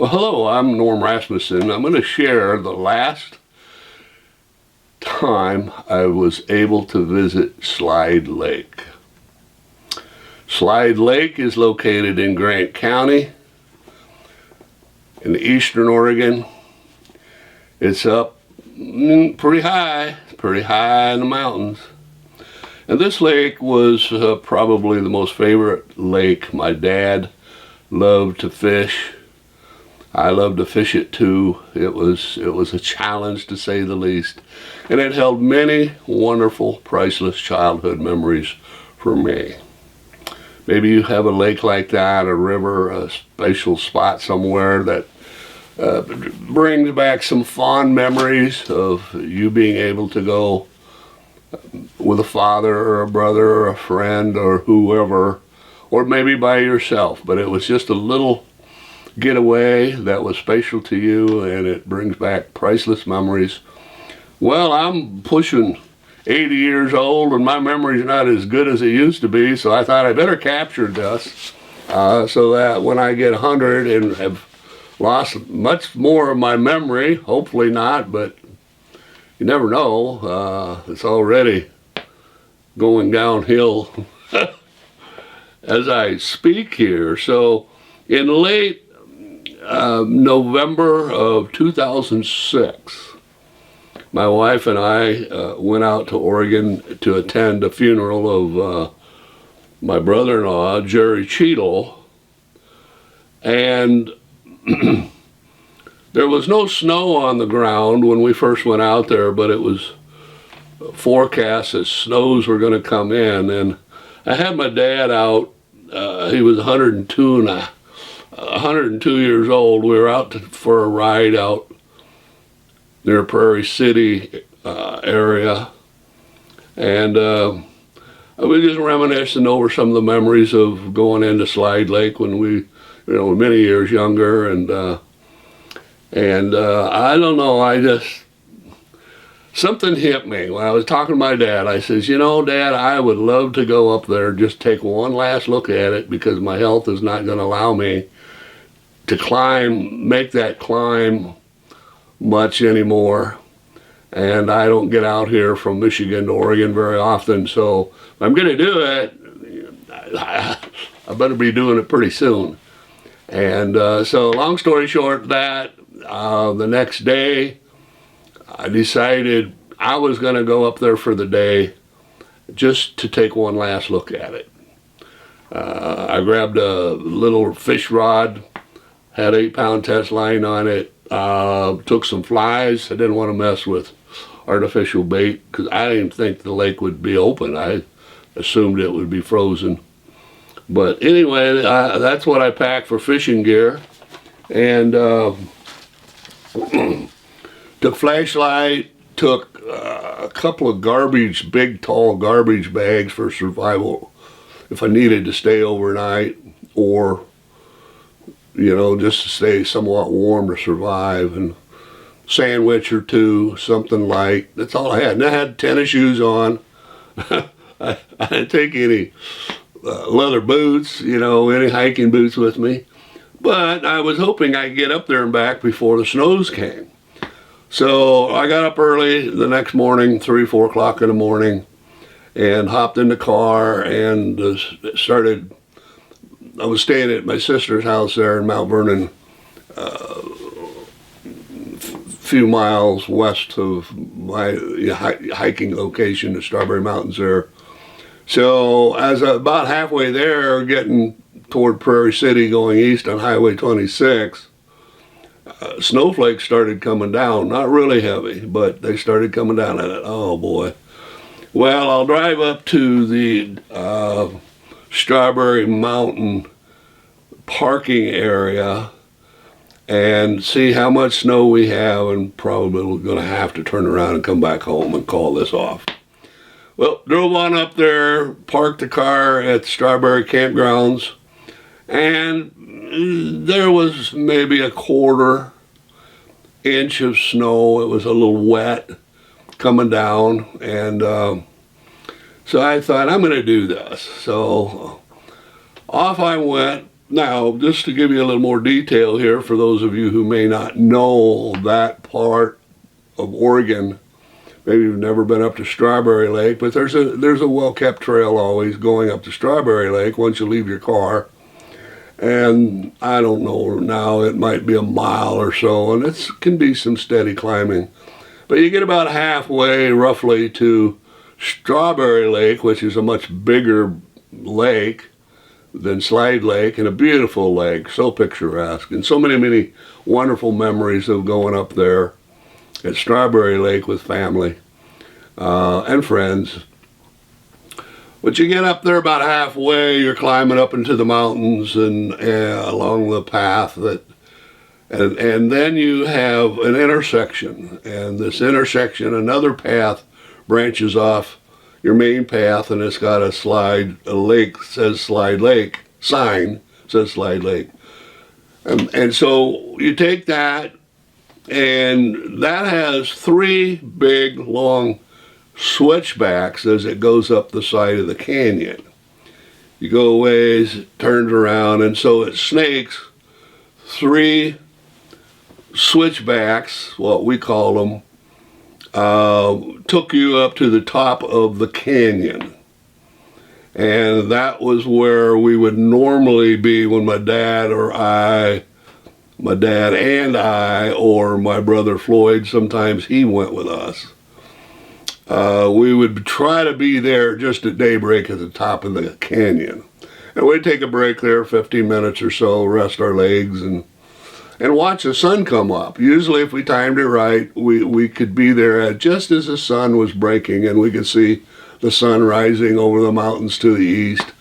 Well, hello, I'm Norm Rasmussen. I'm going to share the last time I was able to visit Slide Lake. Slide Lake is located in Grant County in eastern Oregon. It's up pretty high in the mountains. And this lake was probably the most favorite lake. My dad loved to fish. I loved to fish it too. It was a challenge, to say the least. And it held many wonderful, priceless childhood memories for me. Maybe you have a lake like that, a river, a special spot somewhere that brings back some fond memories of you being able to go with a father or a brother or a friend or whoever, or maybe by yourself. But it was just a little getaway that was special to you, and it brings back priceless memories. Well, I'm pushing 80 years old and my memory's not as good as it used to be, so I thought I better capture this so that when I get 100 and have lost much more of my memory, hopefully not, but you never know, it's already going downhill as I speak here. So in late November of 2006, my wife and I went out to Oregon to attend a funeral of my brother-in-law, Jerry Cheadle, and there was no snow on the ground when we first went out there, but it was forecast that snows were going to come in, and I had my dad out. He was 102 years old. We were out for a ride out near Prairie City area, and I was just reminiscing over some of the memories of going into Slide Lake when we, many years younger, and I don't know, something hit me when I was talking to my dad. I says, Dad, I would love to go up there, just take one last look at it, because my health is not going to allow me to make that climb much anymore. And I don't get out here from Michigan to Oregon very often, so if I'm going to do it, I better be doing it pretty soon. And so long story short, that the next day I decided I was going to go up there for the day just to take one last look at it. I grabbed a little fish rod, had 8-pound test line on it, took some flies. I didn't want to mess with artificial bait because I didn't think the lake would be open. I assumed it would be frozen. But anyway, that's what I packed for fishing gear. And took flashlight, took a couple of big tall garbage bags for survival if I needed to stay overnight, or just to stay somewhat warm to survive, and sandwich or two, something light. That's all I had. And I had tennis shoes on. I didn't take any leather boots, any hiking boots with me. But I was hoping I'd get up there and back before the snows came. So I got up early the next morning, 3, 4 o'clock in the morning, and hopped in the car and started. I was staying at my sister's house there in Mount Vernon, a few miles west of my hiking location, the Strawberry Mountains there. So as about halfway there, getting toward Prairie City going east on Highway 26, snowflakes started coming down. Not really heavy, but they started coming down. I thought, oh boy. Well, I'll drive up to the Strawberry Mountain parking area and see how much snow we have, and probably we're going to have to turn around and come back home and call this off. Well, drove on up there, parked the car at the Strawberry campgrounds, and there was maybe a 1/4 inch of snow. It was a little wet coming down, and so I thought, I'm going to do this. So off I went Now, just to give you a little more detail here, for those of you who may not know that part of Oregon, maybe you've never been up to Strawberry Lake, but there's a well-kept trail always going up to Strawberry Lake once you leave your car. And I don't know now, it might be a mile or so, and it can be some steady climbing. But you get about halfway roughly to Strawberry Lake, which is a much bigger lake than Slide Lake, and a beautiful lake, so picturesque, and so many wonderful memories of going up there at Strawberry Lake with family and friends. But you get up there about halfway, you're climbing up into the mountains and along the path and then you have an intersection, and this intersection, another path branches off your main path, and it's got a lake, says Slide Lake, sign, says Slide Lake. And so you take that, and that has 3 big, long switchbacks as it goes up the side of the canyon. You go a ways, it turns around, and so it snakes 3 switchbacks, what we call them, took you up to the top of the canyon. And that was where we would normally be when my dad and I, or my brother Floyd, sometimes he went with us. We would try to be there just at daybreak at the top of the canyon. And we'd take a break there, 15 minutes or so, rest our legs, and watch the sun come up. Usually if we timed it right, we could be there just as the sun was breaking, and we could see the sun rising over the mountains to the east.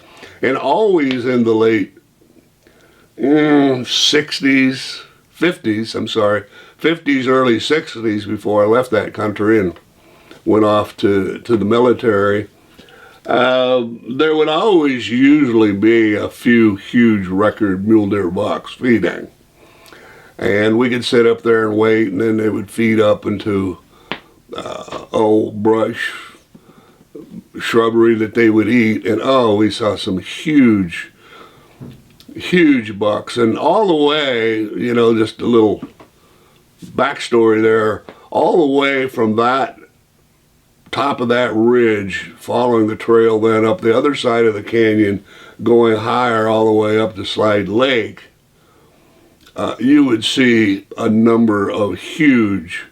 And always in the late 50s, early 60s, before I left that country and went off to the military, there would always usually be a few huge record mule deer bucks feeding. And we could sit up there and wait, and then they would feed up into old brush, shrubbery that they would eat. And we saw some huge bucks. And all the way, just a little backstory there, all the way from that top of that ridge, following the trail then up the other side of the canyon, going higher all the way up to Slide Lake, you would see a number of huge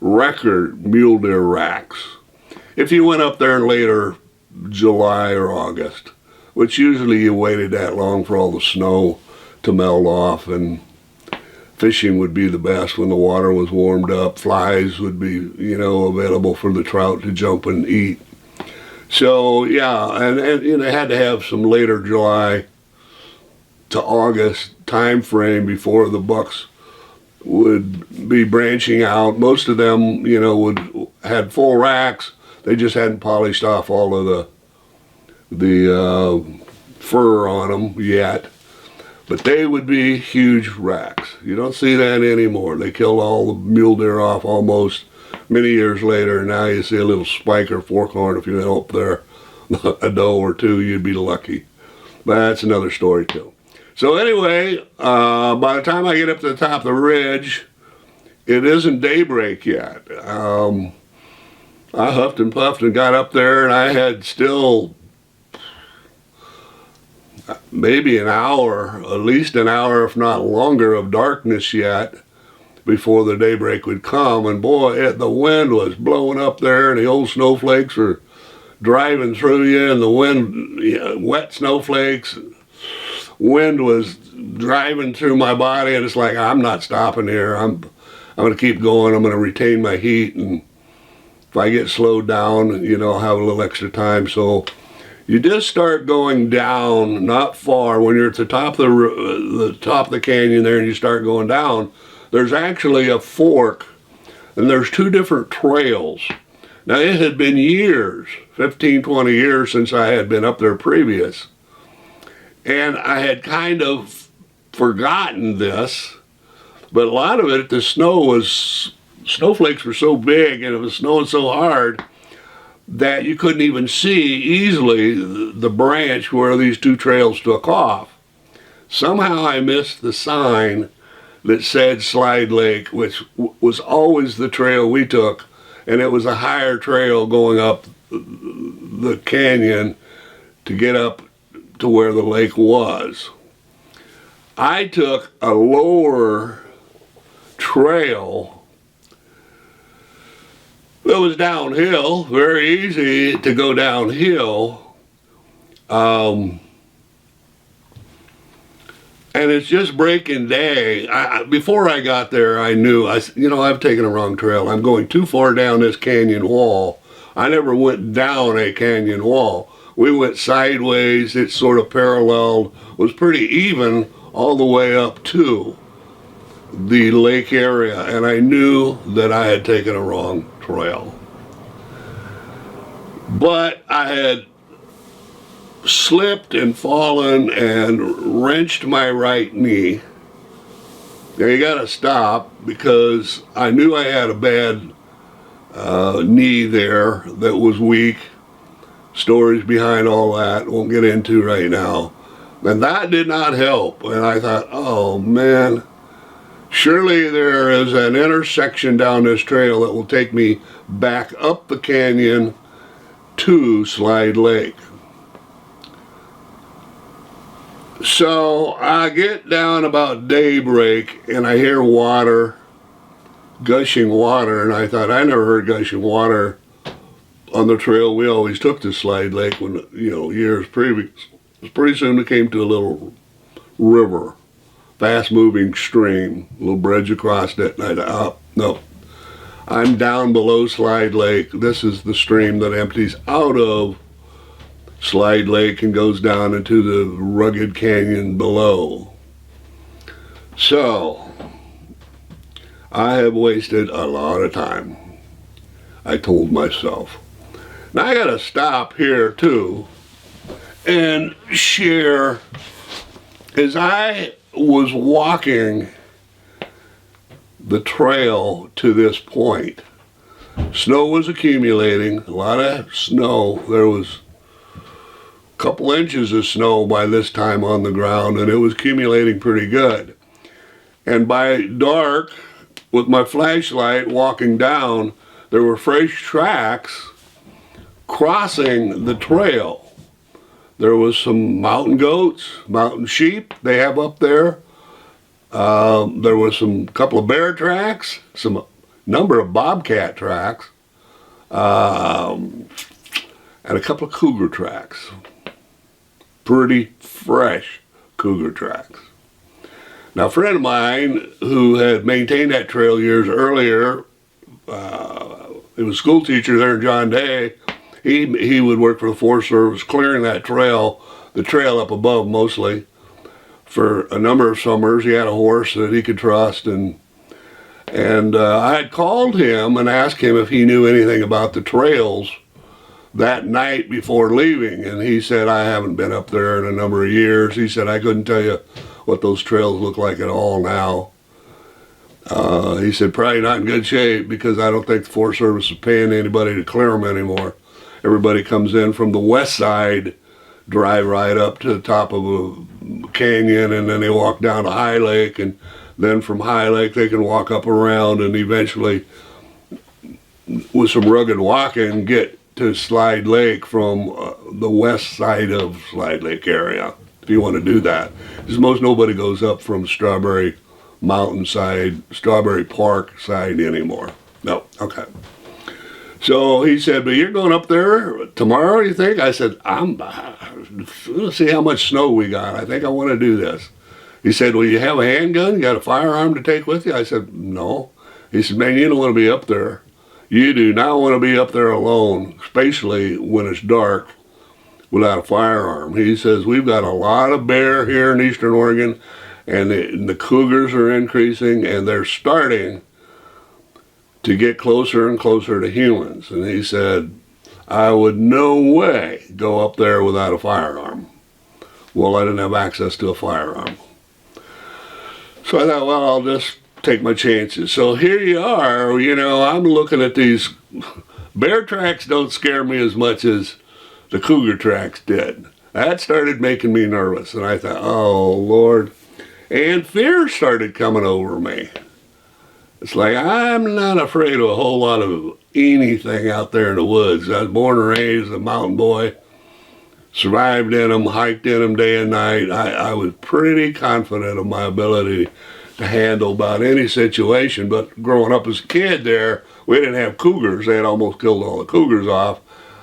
record mule deer racks. If you went up there in later July or August, which usually you waited that long for all the snow to melt off, and fishing would be the best when the water was warmed up. Flies would be, available for the trout to jump and eat. So yeah, and they had to have some later July to August time frame before the bucks would be branching out. Most of them, had full racks. They just hadn't polished off all of the fur on them yet. But they would be huge racks. You don't see that anymore. They killed all the mule deer off almost many years later, and now you see a little spike or forkhorn. If you went up there, a doe or two, you'd be lucky. But that's another story too. So anyway, by the time I get up to the top of the ridge, it isn't daybreak yet. I huffed and puffed and got up there, and I had still maybe an hour, at least an hour, if not longer, of darkness yet before the daybreak would come. And boy, the wind was blowing up there, and the old snowflakes were driving through you, and the wind, wet snowflakes, wind was driving through my body, and it's like, I'm not stopping here. I'm going to keep going. I'm going to retain my heat, and if I get slowed down, I'll have a little extra time. So you just start going down, not far. When you're at the top of the canyon there, and you start going down, there's actually a fork, and there's 2 different trails. Now, it had been years, 15, 20 years since I had been up there previous. And I had kind of forgotten this, but a lot of it, the snowflakes were so big, and it was snowing so hard that you couldn't even see easily the branch where these 2 trails took off. Somehow I missed the sign that said Slide Lake, which was always the trail we took, and it was a higher trail going up the canyon to get up to where the lake was. I took a lower trail that was downhill, very easy to go downhill. And it's just breaking day. Before I got there, I knew, I've taken a wrong trail. I'm going too far down this canyon wall. I never went down a canyon wall. We went sideways. It sort of paralleled, was pretty even all the way up to the lake area. And I knew that I had taken a wrong trail. But I had slipped and fallen and wrenched my right knee. Now you gotta stop, because I knew I had a bad knee there that was weak. Stories behind all that, won't get into right now. And that did not help. And I thought, oh man, surely there is an intersection down this trail that will take me back up the canyon to Slide Lake. So I get down about daybreak and I hear water, gushing water, and I thought, I never heard gushing water on the trail we always took to Slide Lake when, years previous. Pretty soon it came to a little river, fast moving stream, a little bridge across it, and I thought, oh, no. I'm down below Slide Lake. This is the stream that empties out of Slide Lake and goes down into the rugged canyon below. So, I have wasted a lot of time, I told myself. Now I gotta stop here too and share, as I was walking the trail to this point, snow was accumulating, a lot of snow. There was couple inches of snow by this time on the ground, and it was accumulating pretty good. And by dark, with my flashlight walking down, there were fresh tracks crossing the trail. There was some mountain goats, mountain sheep they have up there. There was some couple of bear tracks, some number of bobcat tracks, and a couple of cougar tracks. Pretty fresh cougar tracks. Now, a friend of mine who had maintained that trail years earlier, he was a school teacher there in John Day. He would work for the Forest Service, clearing that trail, the trail up above mostly, for a number of summers. He had a horse that he could trust, and I had called him and asked him if he knew anything about the trails that night before leaving, and he said, I haven't been up there in a number of years. He said, I couldn't tell you what those trails look like at all now. He said, probably not in good shape, because I don't think the Forest Service is paying anybody to clear them anymore. Everybody comes in from the west side, drive right up to the top of a canyon, and then they walk down to High Lake, and then from High Lake they can walk up around and eventually, with some rugged walking, get to Slide Lake from the west side of Slide Lake area, if you want to do that. Because most nobody goes up from Strawberry Mountain side, Strawberry Park side anymore. No, okay. So he said, but you're going up there tomorrow, you think? I said, let's see how much snow we got. I think I want to do this. He said, well, you have a handgun? You got a firearm to take with you? I said, no. He said, man, you don't want to be up there. You do not want to be up there alone, especially when it's dark, without a firearm. He says, we've got a lot of bear here in eastern Oregon, and the cougars are increasing, and they're starting to get closer and closer to humans. And he said, I would no way go up there without a firearm. Well, I didn't have access to a firearm. So I thought, well, I'll just take my chances. So here you are, I'm looking at these. Bear tracks don't scare me as much as the cougar tracks did. That started making me nervous, and I thought, oh, Lord. And fear started coming over me. It's like, I'm not afraid of a whole lot of anything out there in the woods. I was born and raised a mountain boy, survived in them, hiked in them day and night. I was pretty confident of my ability to handle about any situation. But growing up as a kid there, we didn't have cougars. They had almost killed all the cougars off.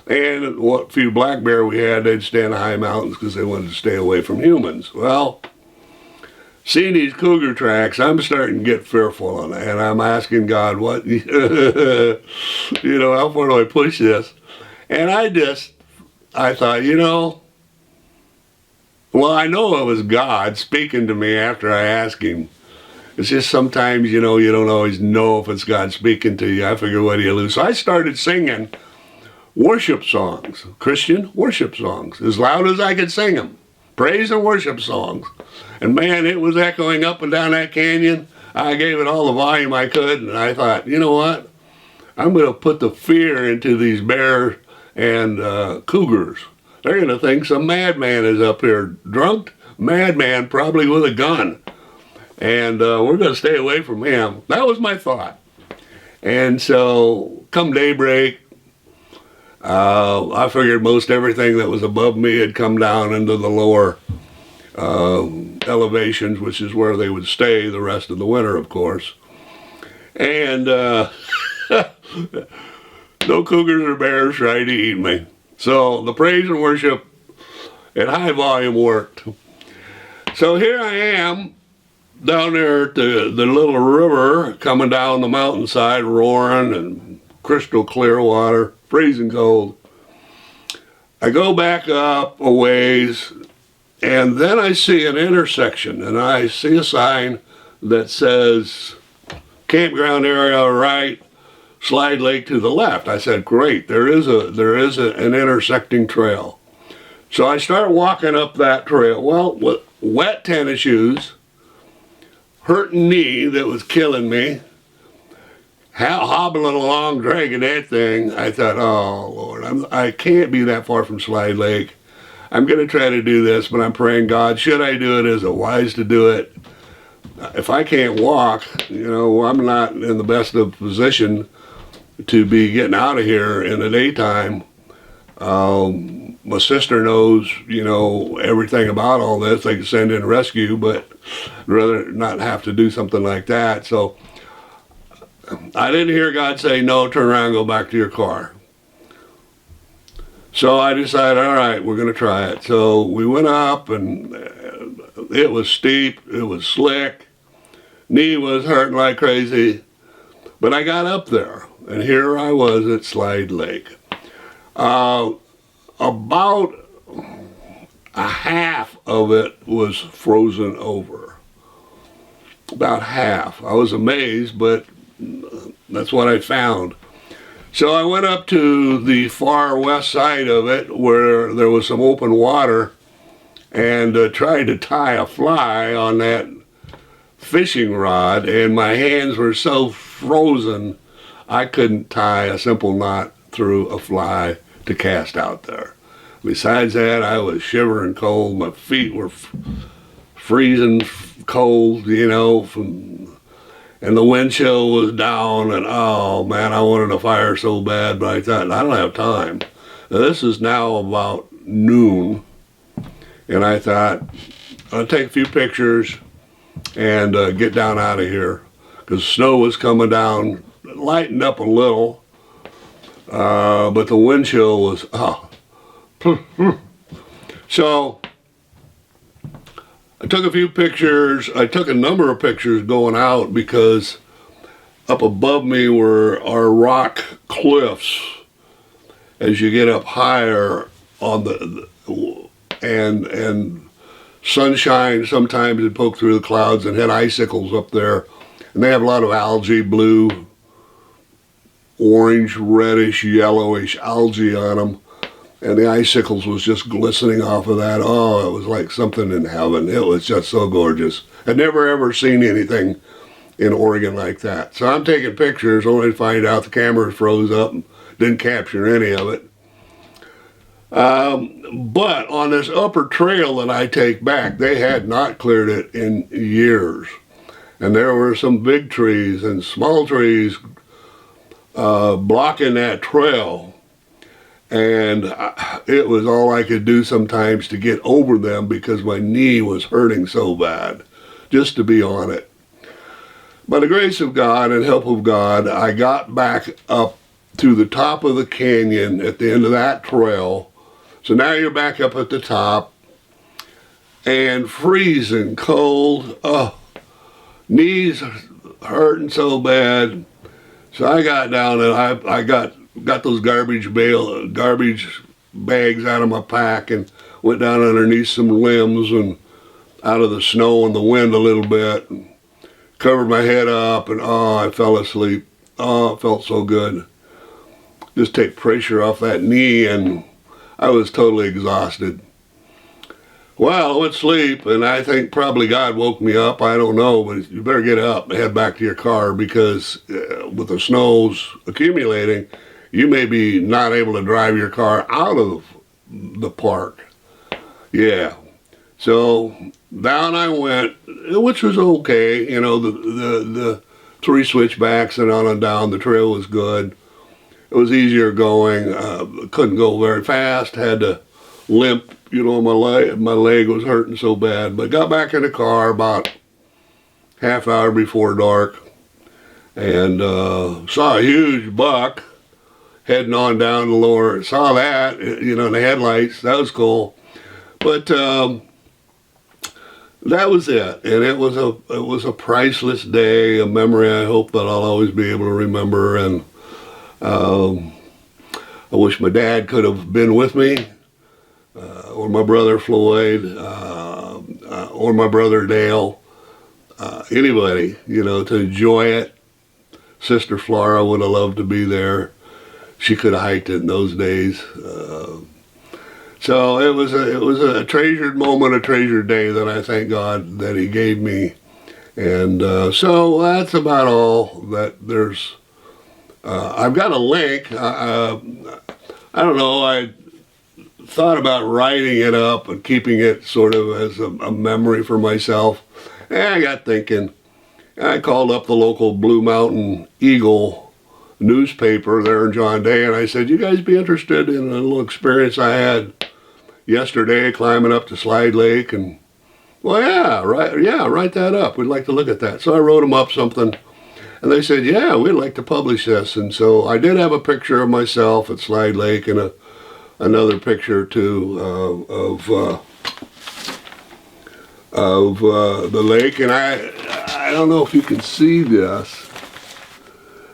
And what few black bear we had, they'd stay in the high mountains because they wanted to stay away from humans. Well, seeing these cougar tracks, I'm starting to get fearful, and I'm asking God, what, how far do I push this? And I thought, well, I know it was God speaking to me after I asked him. It's just sometimes, you don't always know if it's God speaking to you. I figure, what do you lose? So I started singing worship songs, Christian worship songs, as loud as I could sing them. Praise and worship songs. And man, it was echoing up and down that canyon. I gave it all the volume I could, and I thought, you know what? I'm going to put the fear into these bears and cougars. They're going to think some madman is up here, drunk madman, probably with a gun. And we're going to stay away from him. That was my thought. And so, come daybreak, I figured most everything that was above me had come down into the lower elevations, which is where they would stay the rest of the winter, of course. And no cougars or bears tried to eat me. So the praise and worship at high volume worked. So here I am down there at the little river coming down the mountainside, roaring and crystal clear water, freezing cold. I go back up a ways, and then I see an intersection, and I see a sign that says campground area right, Slide Lake to the left. I said, great, there is an intersecting trail. So I start walking up that trail. Well, with wet tennis shoes, hurting knee that was killing me, hobbling along, dragging that thing. I thought, oh, Lord, I can't be that far from Slide Lake. I'm going to try to do this, but I'm praying, God, should I do it? Is it wise to do it? If I can't walk, I'm not in the best of position to be getting out of here in the daytime. My sister knows, everything about all this. They can send in rescue, but I'd rather not have to do something like that. So I didn't hear God say, no, turn around, go back to your car. So I decided, all right, we're going to try it. So we went up, and it was steep, it was slick, knee was hurting like crazy, but I got up there, and here I was at Slide Lake. About a half of it was frozen over. About half. I was amazed, but that's what I found. So I went up to the far west side of it where there was some open water and tried to tie a fly on that fishing rod, and my hands were so frozen I couldn't tie a simple knot through a fly to cast out there. Besides that, I was shivering cold. My feet were freezing cold, and the wind chill was down, and oh man, I wanted a fire so bad, but I thought, I don't have time. Now, this is now about noon, and I thought, I'll take a few pictures and get down out of here, because snow was coming down, it lightened up a little, but the wind chill was, So I took a few pictures. I took a number of pictures going out because up above me were our rock cliffs as you get up higher on and sunshine sometimes would poke through the clouds and hit icicles up there, and they have a lot of algae, blue, orange, reddish, yellowish algae on them. And the icicles was just glistening off of that. Oh, it was like something in heaven. It was just so gorgeous. I'd never ever seen anything in Oregon like that. So I'm taking pictures only to find out the camera froze up and didn't capture any of it. But on this upper trail that I take back, they had not cleared it in years. And there were some big trees and small trees blocking that trail. And it was all I could do sometimes to get over them because my knee was hurting so bad just to be on it. By the grace of God and help of God, I got back up to the top of the canyon at the end of that trail. So now you're back up at the top and freezing cold. Oh, knees hurting so bad. So I got down and I got those garbage bags out of my pack and went down underneath some limbs and out of the snow and the wind a little bit. And covered my head up and I fell asleep. Oh, it felt so good. Just take pressure off that knee and I was totally exhausted. Well, I went to sleep and I think probably God woke me up. I don't know, but you better get up and head back to your car because with the snows accumulating, you may be not able to drive your car out of the park. Yeah. So down I went, which was okay. You know, the 3 switchbacks and on and down. The trail was good. It was easier going. Couldn't go very fast. Had to limp. You know, my leg was hurting so bad. But got back in the car about half hour before dark and saw a huge buck heading on down the lower. Saw that, you know, in the headlights. That was cool. But that was it, and it was a priceless day, a memory I hope that I'll always be able to remember. And I wish my dad could have been with me, or my brother Floyd, or my brother Dale, anybody, you know, to enjoy it. Sister Flora would have loved to be there. She could have hiked it in those days. So it was a treasured moment, a treasured day that I thank God that He gave me. And so that's about all that there's. I've got a link. I don't know. I thought about writing it up and keeping it sort of as a memory for myself. And I got thinking. I called up the local Blue Mountain Eagle newspaper there in John Day, and I said, "You guys be interested in a little experience I had yesterday climbing up to Slide Lake?" And well, write that up. We'd like to look at that. So I wrote them up something, and they said, "Yeah, we'd like to publish this." And so I did have a picture of myself at Slide Lake and another picture too of the lake. And I don't know if you can see this.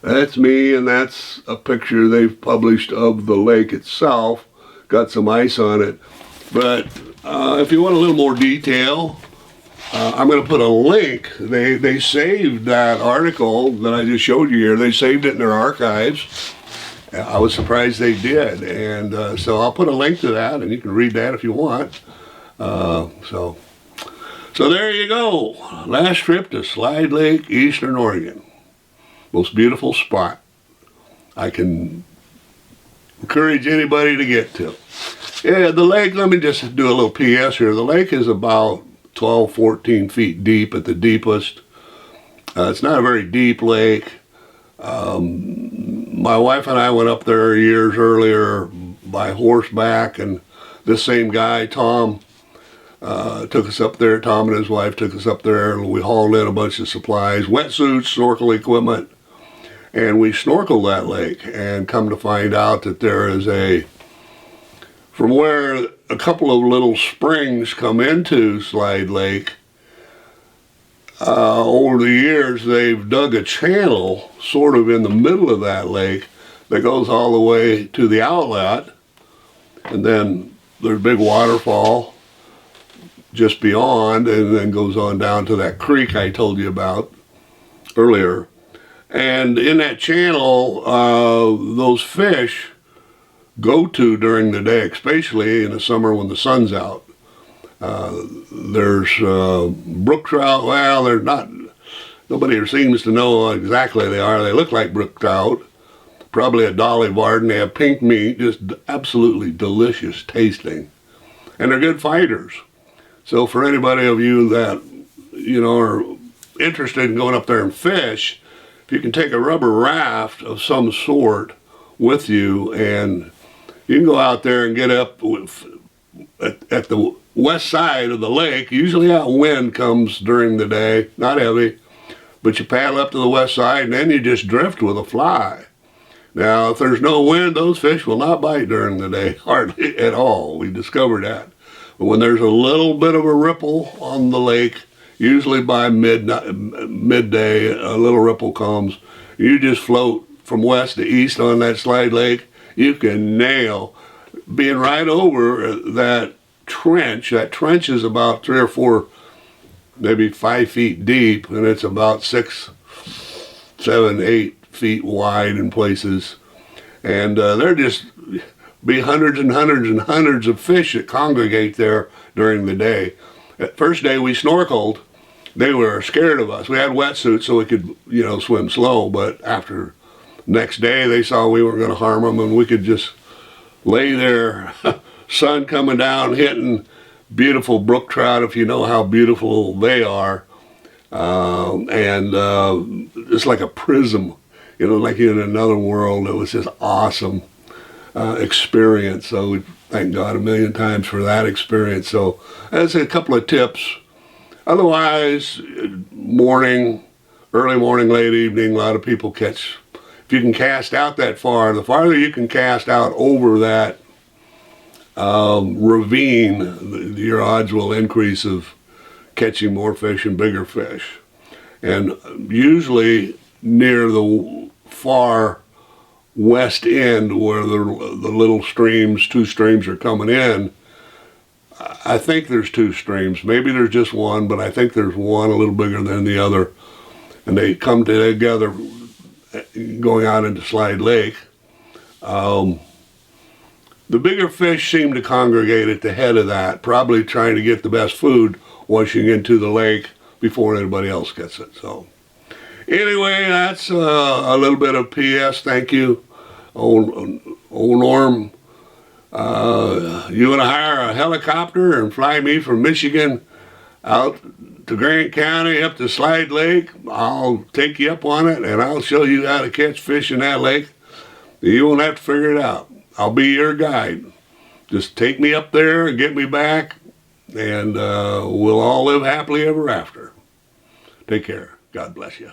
That's me, and that's a picture they've published of the lake itself. Got some ice on it. But if you want a little more detail, I'm going to put a link. They saved that article that I just showed you here. They saved it in their archives. I was surprised they did. And so I'll put a link to that, and you can read that if you want. So there you go. Last trip to Slide Lake, Eastern Oregon. Most beautiful spot I can encourage anybody to get to. Yeah, the lake, let me just do a little PS here. The lake is about 12, 14 feet deep at the deepest. It's not a very deep lake. My wife and I went up there years earlier by horseback, and this same guy, Tom, took us up there. Tom and his wife took us up there, and we hauled in a bunch of supplies, wetsuits, snorkel equipment, and we snorkeled that lake, and come to find out that there is from where a couple of little springs come into Slide Lake, over the years they've dug a channel sort of in the middle of that lake that goes all the way to the outlet, and then there's a big waterfall just beyond, and then goes on down to that creek I told you about earlier. And in that channel, those fish go to during the day, especially in the summer when the sun's out. There's brook trout. Well, they're not. Nobody seems to know exactly they are. They look like brook trout, probably a Dolly Varden. They have pink meat, just absolutely delicious tasting. And they're good fighters. So for anybody of you that, are interested in going up there and fish, if you can take a rubber raft of some sort with you, and you can go out there and get up at the west side of the lake. Usually how wind comes during the day, not heavy, but you paddle up to the west side and then you just drift with a fly. Now, if there's no wind, those fish will not bite during the day, hardly at all. We discovered that. But when there's a little bit of a ripple on the lake, usually by midday, a little ripple comes. You just float from west to east on that slide lake. You can nail being right over that trench. That trench is about 3 or 4, maybe 5 feet deep, and it's about 6, 7, 8 feet wide in places. And there just be hundreds and hundreds and hundreds of fish that congregate there during the day. That first day we snorkeled, they were scared of us. We had wetsuits so we could, swim slow, but after next day they saw we weren't going to harm them, and we could just lay there, sun coming down, hitting beautiful brook trout, if you know how beautiful they are, and it's like a prism, like in another world. It was just awesome experience. So we thank God a million times for that experience. So that's a couple of tips. Otherwise, early morning, late evening, a lot of people catch. If you can cast out that far, the farther you can cast out over that ravine, your odds will increase of catching more fish and bigger fish. And usually near the far west end where the little streams, 2 streams are coming in, I think there's 2 streams. Maybe there's just one, but I think there's one a little bigger than the other. And they come together going out into Slide Lake. The bigger fish seem to congregate at the head of that, probably trying to get the best food washing into the lake before anybody else gets it. So anyway, that's a little bit of PS. Thank you, old Norm. You want to hire a helicopter and fly me from Michigan out to Grant County up to Slide Lake? I'll take you up on it, and I'll show you how to catch fish in that lake. You won't have to figure it out. I'll be your guide. Just take me up there and get me back, and we'll all live happily ever after. Take care. God bless you.